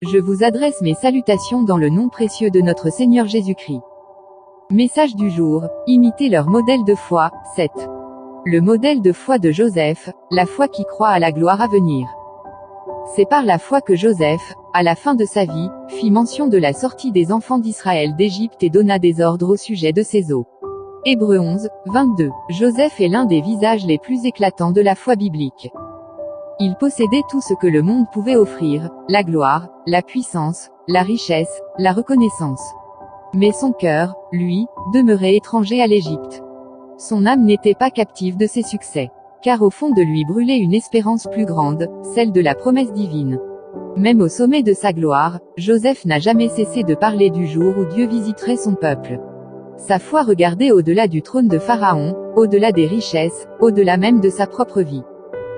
Je vous adresse mes salutations dans le nom précieux de notre Seigneur Jésus-Christ. Message du jour, imitez leur modèle de foi, 7. Le modèle de foi de Joseph, la foi qui croit à la gloire à venir. C'est par la foi que Joseph, à la fin de sa vie, fit mention de la sortie des enfants d'Israël d'Égypte et donna des ordres au sujet de ses os. Hébreux 11, 22. Joseph est l'un des visages les plus éclatants de la foi biblique. Il possédait tout ce que le monde pouvait offrir, la gloire, la puissance, la richesse, la reconnaissance. Mais son cœur, lui, demeurait étranger à l'Égypte. Son âme n'était pas captive de ses succès. Car au fond de lui brûlait une espérance plus grande, celle de la promesse divine. Même au sommet de sa gloire, Joseph n'a jamais cessé de parler du jour où Dieu visiterait son peuple. Sa foi regardait au-delà du trône de Pharaon, au-delà des richesses, au-delà même de sa propre vie.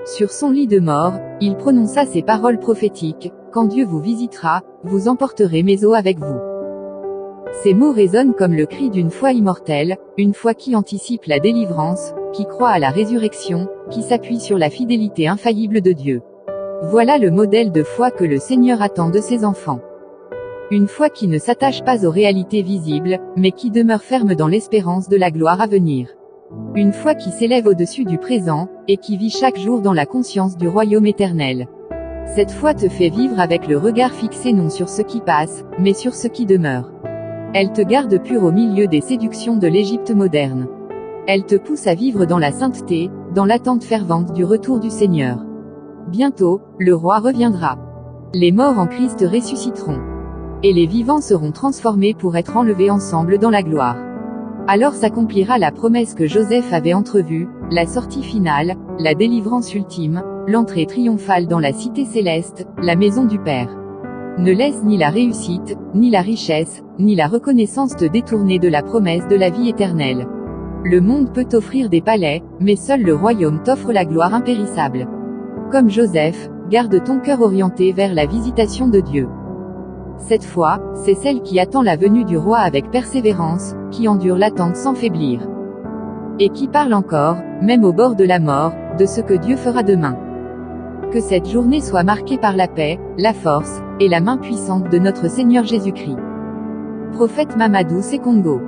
Sur son lit de mort, il prononça ces paroles prophétiques, « Quand Dieu vous visitera, vous emporterez mes os avec vous ». Ces mots résonnent comme le cri d'une foi immortelle, une foi qui anticipe la délivrance, qui croit à la résurrection, qui s'appuie sur la fidélité infaillible de Dieu. Voilà le modèle de foi que le Seigneur attend de ses enfants. Une foi qui ne s'attache pas aux réalités visibles, mais qui demeure ferme dans l'espérance de la gloire à venir. Une foi qui s'élève au-dessus du présent, et qui vit chaque jour dans la conscience du royaume éternel. Cette foi te fait vivre avec le regard fixé non sur ce qui passe, mais sur ce qui demeure. Elle te garde pur au milieu des séductions de l'Égypte moderne. Elle te pousse à vivre dans la sainteté, dans l'attente fervente du retour du Seigneur. Bientôt, le roi reviendra. Les morts en Christ ressusciteront. Et les vivants seront transformés pour être enlevés ensemble dans la gloire. Alors s'accomplira la promesse que Joseph avait entrevue, la sortie finale, la délivrance ultime, l'entrée triomphale dans la cité céleste, la maison du Père. Ne laisse ni la réussite, ni la richesse, ni la reconnaissance te détourner de la promesse de la vie éternelle. Le monde peut t'offrir des palais, mais seul le royaume t'offre la gloire impérissable. Comme Joseph, garde ton cœur orienté vers la visitation de Dieu. Cette foi, c'est celle qui attend la venue du roi avec persévérance, qui endure l'attente sans faiblir. Et qui parle encore, même au bord de la mort, de ce que Dieu fera demain. Que cette journée soit marquée par la paix, la force, et la main puissante de notre Seigneur Jésus-Christ. Prophète Mamadou Sekongo.